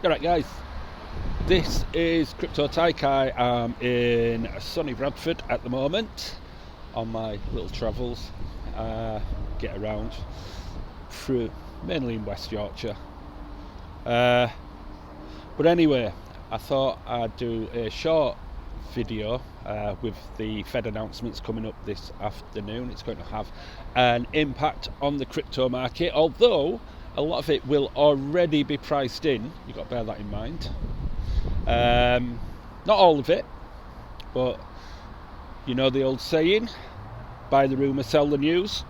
Alright guys, this is Crypto Tyke. I am in sunny Bradford at the moment on my little travels. Get around through mainly in West Yorkshire. But anyway, I thought I'd do a short video with the Fed announcements coming up this afternoon. It's going to have an impact on the crypto market, although a lot of it will already be priced in. You've got to bear that in mind. Not all of it, but you know the old saying, buy the rumour, sell the news.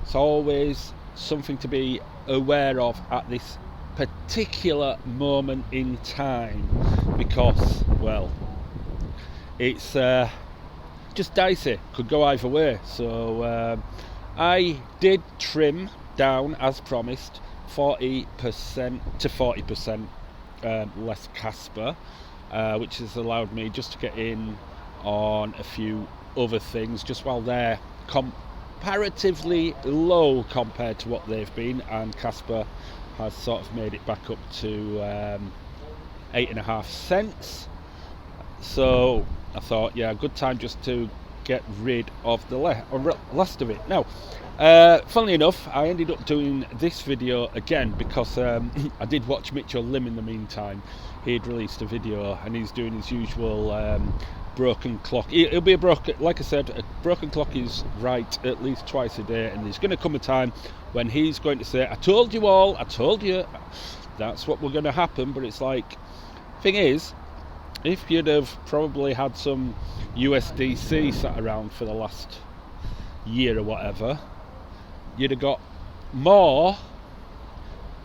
It's always something to be aware of at this particular moment in time, because, well, it's just dicey, could go either way. So I did trim down, as promised, 40% to 40% less Casper, which has allowed me just to get in on a few other things just while they're comparatively low compared to what they've been, and Casper has sort of made it back up to 8.5 cents. So I thought, yeah, good time just to get rid of the last of it. Now, funnily enough, I ended up doing this video again because I did watch Mitchell Lim in the meantime. He'd released a video and he's doing his usual broken clock. It'll be a broken, like I said, a broken clock is right at least twice a day, and there's going to come a time when he's going to say, I told you all, I told you, that's what we're going to happen. But it's like, thing is, if you'd have probably had some USDC sat around for the last year or whatever, you'd have got more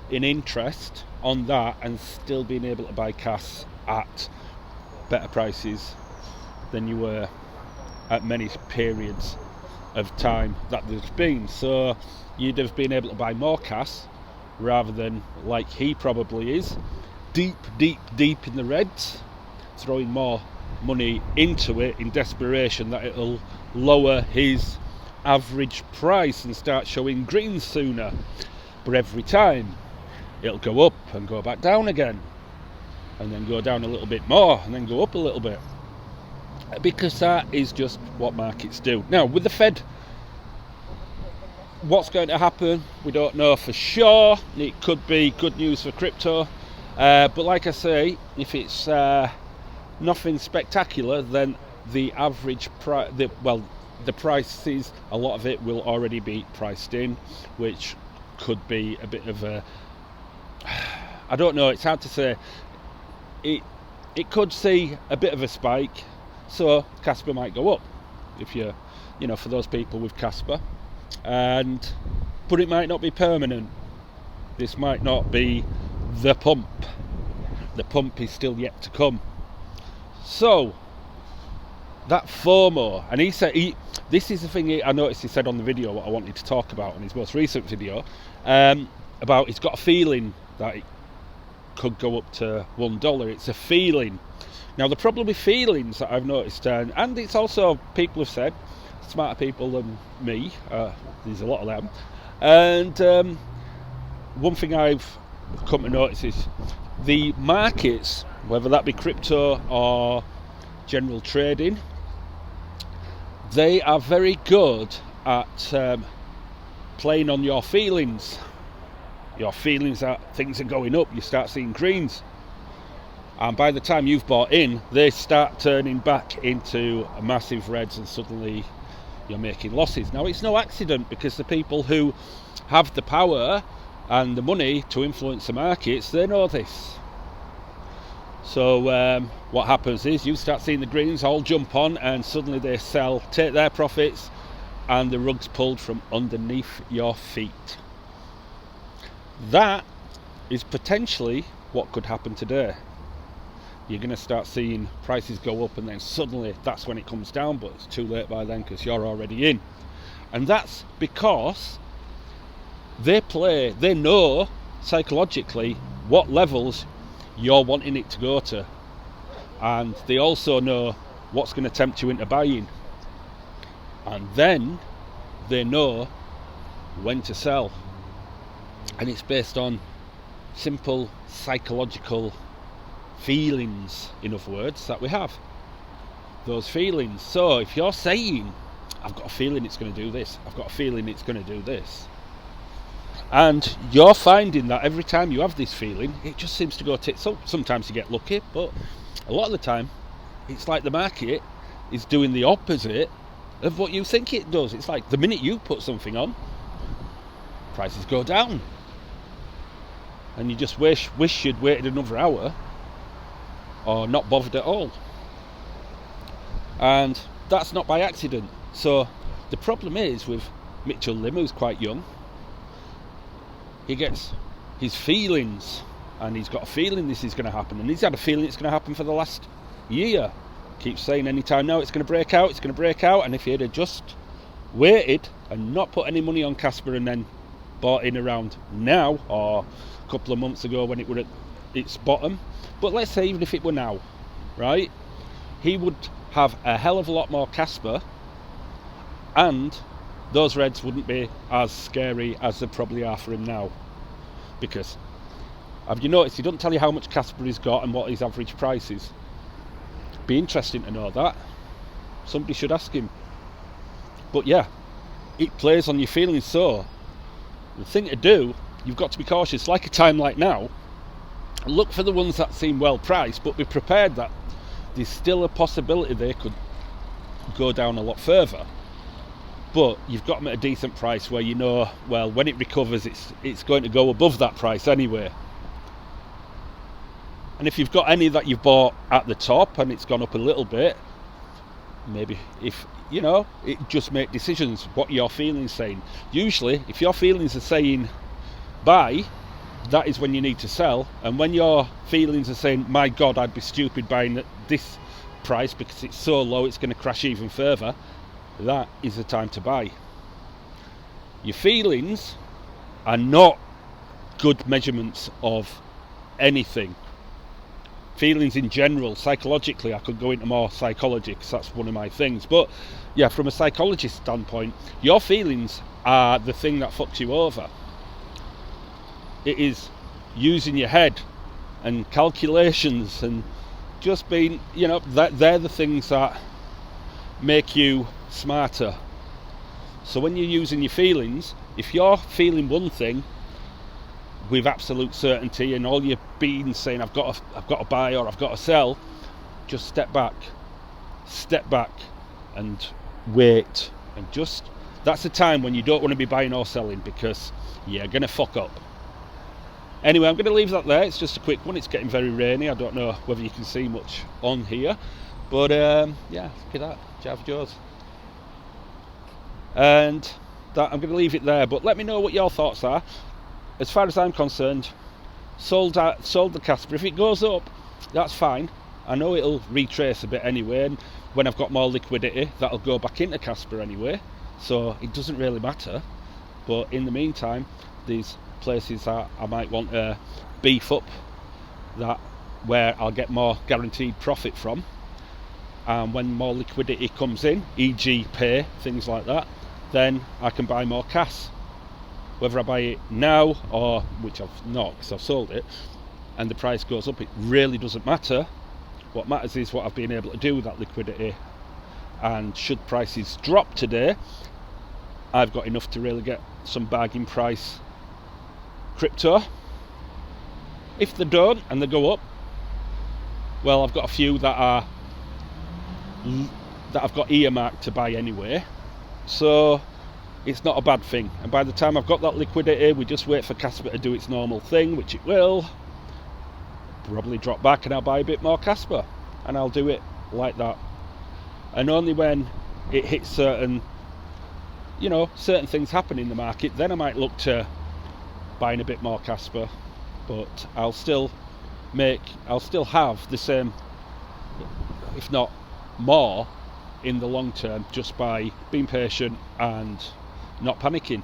in interest on that and still being able to buy CAS at better prices than you were at many periods of time that there's been. So you'd have been able to buy more CAS rather than, like he probably is, deep in the reds, throwing more money into it in desperation that it'll lower his average price and start showing green sooner. But every time it'll go up and go back down again, and then go down a little bit more and then go up a little bit, because that is just what markets do. Now with the Fed, what's going to happen we don't know for sure. It could be good news for crypto, but like I say, if it's nothing spectacular, then the average price, the prices, a lot of it will already be priced in, which could be a bit of a, I don't know, it's hard to say. It could see a bit of a spike, so Casper might go up if you know, for those people with Casper, but it might not be permanent. This might not be the pump. The pump is still yet to come. So that FOMO, and he said, this is the thing I noticed he said on the video, what I wanted to talk about in his most recent video, about he's got a feeling that it could go up to $1. It's a feeling. Now the problem with feelings that I've noticed, and it's also, people have said, smarter people than me, there's a lot of them, and one thing I've come to notice is the markets, whether that be crypto or general trading, they are very good at playing on your feelings. Your feelings that things are going up, you start seeing greens, and by the time you've bought in, they start turning back into massive reds, and suddenly you're making losses. Now it's no accident, because the people who have the power and the money to influence the markets, they know this. So what happens is you start seeing the greens all jump on, and suddenly they sell, take their profits, and the rug's pulled from underneath your feet. That is potentially what could happen today. You're going to start seeing prices go up, and then suddenly that's when it comes down, but it's too late by then because you're already in. And that's because they know psychologically what levels you're wanting it to go to, and they also know what's going to tempt you into buying, and then they know when to sell. And it's based on simple psychological feelings, in other words, that we have. Those feelings. So if you're saying, I've got a feeling it's going to do this, I've got a feeling it's going to do this, and you're finding that every time you have this feeling, it just seems to go tits up. Sometimes you get lucky, but a lot of the time, it's like the market is doing the opposite of what you think it does. It's like the minute you put something on, prices go down. And you just wish you'd waited another hour or not bothered at all. And that's not by accident. So the problem is with Mitchell Lim, who's quite young, he gets his feelings, and he's got a feeling this is going to happen, and he's had a feeling it's going to happen for the last year. Keeps saying anytime now it's going to break out, it's going to break out. And if he'd have just waited and not put any money on Casper and then bought in around now, or a couple of months ago when it were at its bottom, but let's say even if it were now, right, he would have a hell of a lot more Casper, and those reds wouldn't be as scary as they probably are for him now. Because have you noticed he doesn't tell you how much Casper he's got and what his average price is? Be interesting to know that. Somebody should ask him. But yeah, it plays on your feelings. So the thing to do, you've got to be cautious. Like a time like now, look for the ones that seem well priced, but be prepared that there's still a possibility they could go down a lot further. But you've got them at a decent price where you know, well, when it recovers, it's going to go above that price anyway. And if you've got any that you've bought at the top and it's gone up a little bit, maybe if, you know, it just make decisions. What your feelings saying. Usually, if your feelings are saying buy, that is when you need to sell. And when your feelings are saying, my God, I'd be stupid buying at this price because it's so low, it's going to crash even further, that is the time to buy. Your feelings are not good measurements of anything. Feelings in general, psychologically, I could go into more psychology because that's one of my things. But yeah, from a psychologist standpoint, your feelings are the thing that fucks you over. It is using your head and calculations and just being, you know, they're the things that make you smarter. So when you're using your feelings, if you're feeling one thing with absolute certainty and all you're being saying I've got to buy or I've got to sell, just step back and wait, and just that's the time when you don't want to be buying or selling because you're going to fuck up. Anyway, I'm going to leave that there. It's just a quick one. It's getting very rainy. I don't know whether you can see much on here, but yeah, look at that, Jav Joes. And that, I'm going to leave it there, but let me know what your thoughts are. As far as I'm concerned, sold the Casper. If it goes up, that's fine. I know it'll retrace a bit anyway, and when I've got more liquidity, that'll go back into Casper anyway, so it doesn't really matter. But in the meantime, these places that I might want to beef up, that where I'll get more guaranteed profit from, and when more liquidity comes in, e.g. pay, things like that, then I can buy more CAS. Whether I buy it now or, which I've not because I've sold it, and the price goes up, it really doesn't matter. What matters is what I've been able to do with that liquidity, and should prices drop today, I've got enough to really get some bargain price crypto. If they don't and they go up, well, I've got a few that I've got earmarked to buy anyway, so it's not a bad thing. And by the time I've got that liquidity, we just wait for Casper to do its normal thing, which it will probably drop back, and I'll buy a bit more Casper, and I'll do it like that. And only when it hits certain things happen in the market, then I might look to buying a bit more Casper. But I'll still have the same, if not more, in the long term, just by being patient and not panicking.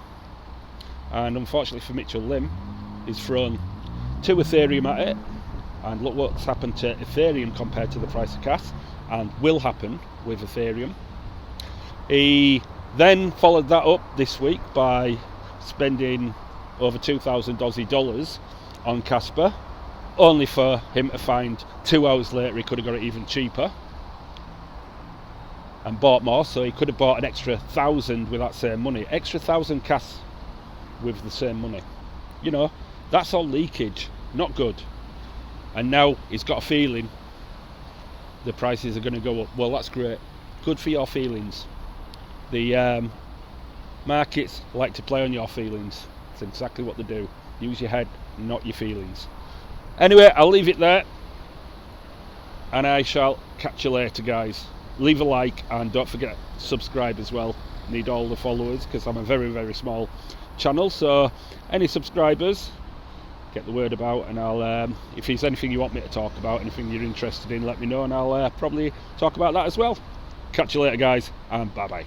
And unfortunately for Mitchell Lim, he's thrown 2 Ethereum at it, and look what's happened to Ethereum compared to the price of CAS, and will happen with Ethereum. He then followed that up this week by spending over 2,000 Aussie dollars on Casper, only for him to find 2 hours later he could have got it even cheaper and bought more. So he could have bought an extra 1,000 with that same money, extra 1,000 cas with the same money. You know, that's all leakage, not good. And now he's got a feeling the prices are going to go up. Well, that's great, good for your feelings. The markets like to play on your feelings. It's exactly what they do. Use your head, not your feelings. Anyway, I'll leave it there, and I shall catch you later, guys. Leave a like, and don't forget subscribe as well. Need all the followers because I'm a very, very small channel. So any subscribers, get the word about, and I'll if there's anything you want me to talk about, anything you're interested in, let me know, and I'll probably talk about that as well. Catch you later, guys, and bye bye.